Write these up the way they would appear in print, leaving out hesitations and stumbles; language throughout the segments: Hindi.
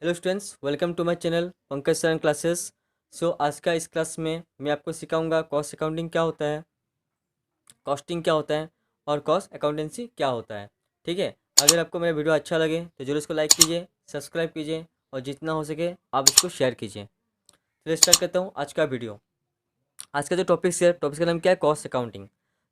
Hello students, welcome to my channel Pankaj sir classes. आज का इस क्लास में मैं आपको सिखाऊंगा कॉस्ट अकाउंटिंग क्या होता है, कॉस्टिंग क्या होता है और कॉस्ट अकाउंटेंसी क्या होता है। ठीक है, अगर आपको मेरा वीडियो अच्छा लगे तो जरूर इसको लाइक कीजिए, सब्सक्राइब कीजिए और जितना हो सके आप इसको शेयर कीजिए। चलिए स्टार्ट करता हूँ आज का वीडियो। आज का जो टॉपिक का नाम क्या है? Cost accounting.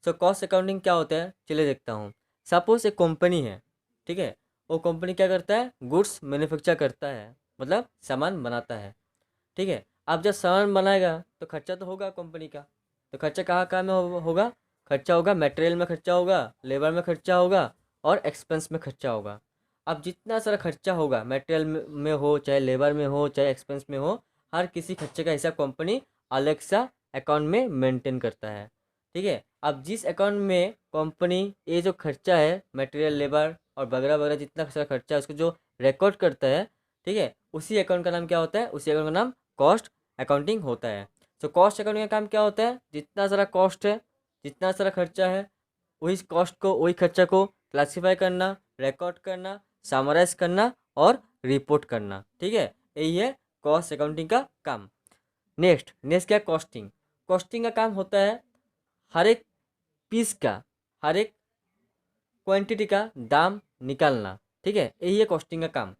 कॉस्ट अकाउंटिंग क्या होता है चलिए देखता हूँ। सपोज एक कंपनी है, ठीक है। वो कंपनी क्या करता है? गुड्स मैन्युफैक्चर करता है, मतलब सामान बनाता है। ठीक है, अब जब सामान बनाएगा तो खर्चा तो होगा कंपनी का। तो खर्चा कहाँ कहाँ में होगा? खर्चा होगा मटेरियल में, खर्चा होगा लेबर में, खर्चा होगा और एक्सपेंस में खर्चा होगा। अब जितना सारा खर्चा होगा मटेरियल में हो, चाहे लेबर में हो, चाहे एक्सपेंस में हो, हर किसी खर्चे का हिसाब कंपनी अलग सा अकाउंट में मेंटेन करता है। ठीक है, अब जिस अकाउंट में कंपनी ये जो खर्चा है मटेरियल, लेबर और वगैरह वगैरह जितना सारा खर्चा है उसको जो रिकॉर्ड करता है, ठीक है, उसी अकाउंट का नाम क्या होता है? उसी अकाउंट का नाम कॉस्ट अकाउंटिंग होता है। कॉस्ट अकाउंटिंग का काम क्या होता है? जितना सारा कॉस्ट है, जितना सारा खर्चा है, वही कॉस्ट को, वही खर्चा को क्लासीफाई करना, रिकॉर्ड करना, समराइज करना और रिपोर्ट करना। ठीक है, यही है कॉस्ट अकाउंटिंग का काम। नेक्स्ट क्या? कॉस्टिंग। कॉस्टिंग का काम होता है हर एक पीस का, हर एक क्वांटिटी का दाम निकालना। ठीक है, यही है कॉस्टिंग का काम।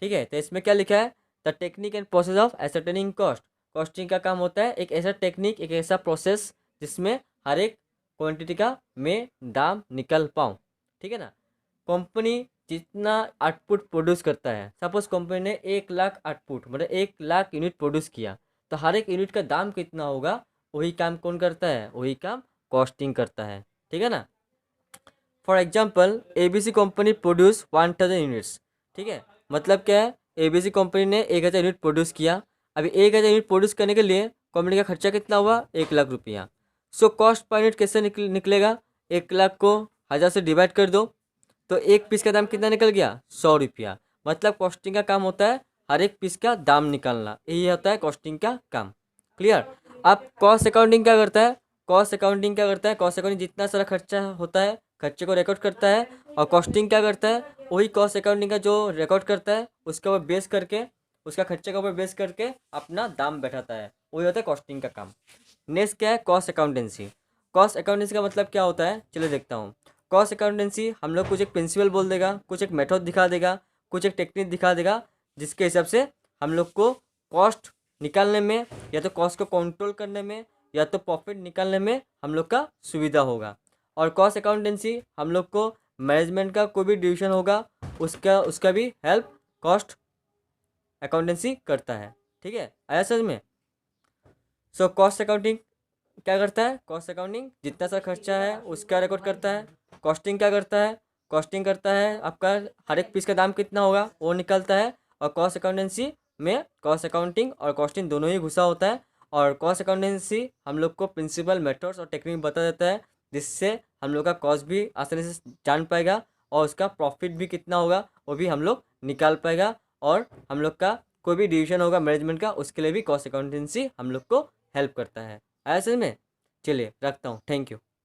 ठीक है, तो इसमें क्या लिखा है? The technique and process of ascertaining cost. Costing का काम होता है एक ऐसा टेक्निक, एक ऐसा प्रोसेस जिसमें हर एक क्वांटिटी का मैं दाम निकल पाऊँ। ठीक है ना। कंपनी जितना आउटपुट प्रोड्यूस करता है, सपोज कंपनी ने 1 लाख आउटपुट मतलब 1 लाख यूनिट प्रोड्यूस किया, तो हर एक यूनिट का दाम कितना होगा, वही काम कौन करता है? वही काम कॉस्टिंग करता है। ठीक है ना। For example ABC company produce 1000 units. ठीक है, मतलब क्या है? एबीसी कंपनी ने 1000 यूनिट प्रोड्यूस किया। अभी 1000 यूनिट प्रोड्यूस करने के लिए कंपनी का खर्चा कितना हुआ? 1 लाख रुपया। कॉस्ट पर यूनिट कैसे निकलेगा? 1 लाख को 1000 से डिवाइड कर दो, तो एक पीस का दाम कितना निकल गया? 100 रुपया। मतलब कॉस्टिंग का काम होता है हर एक पीस का दाम निकालना, यही होता है कॉस्टिंग का काम। क्लियर। अब कॉस्ट अकाउंटिंग क्या करता है? कॉस्ट अकाउंटिंग जितना सारा खर्चा होता है, खर्चे को रिकॉर्ड करता है। और कॉस्टिंग क्या करता है? वही कॉस्ट अकाउंटिंग का जो रिकॉर्ड करता है उसके ऊपर बेस करके, उसका खर्चे के ऊपर बेस करके अपना दाम बैठाता है, वही होता है कॉस्टिंग का काम। नेक्स्ट क्या है? Cost accountancy. कॉस्ट अकाउंटेंसी का मतलब क्या होता है चलिए देखता हूँ। कॉस्ट अकाउंटेंसी हम लोग कुछ एक प्रिंसिपल बोल देगा, कुछ एक मेथड दिखा देगा, कुछ एक टेक्निक दिखा देगा, जिसके हिसाब से हम लोग को कॉस्ट निकालने में, या तो कॉस्ट को कंट्रोल करने में, या तो प्रॉफिट निकालने में हम लोग का सुविधा होगा। और कॉस्ट अकाउंटेंसी हम लोग को मैनेजमेंट का कोई भी डिवीजन होगा, उसका उसका भी हेल्प कॉस्ट अकाउंटेंसी करता है। ठीक है, आया समझ में? कॉस्ट अकाउंटिंग क्या करता है? कॉस्ट अकाउंटिंग जितना सा खर्चा है उसका रिकॉर्ड करता है। कॉस्टिंग क्या करता है? कॉस्टिंग करता है आपका हर एक पीस का दाम कितना होगा वो निकलता है। और कॉस्ट अकाउंटेंसी में कॉस्ट अकाउंटिंग और कॉस्टिंग दोनों ही घुसा होता है। और कॉस्ट अकाउंटेंसी हम लोग को प्रिंसिपल मेथड्स और टेक्निक बता देता है, जिससे हम लोग का कॉस्ट भी आसानी से जान पाएगा और उसका प्रॉफिट भी कितना होगा वो भी हम लोग निकाल पाएगा। और हम लोग का कोई भी डिवीजन होगा मैनेजमेंट का, उसके लिए भी कॉस्ट अकाउंटेंसी हम लोग को हेल्प करता है। ऐसे में चलिए रखता हूँ। Thank you.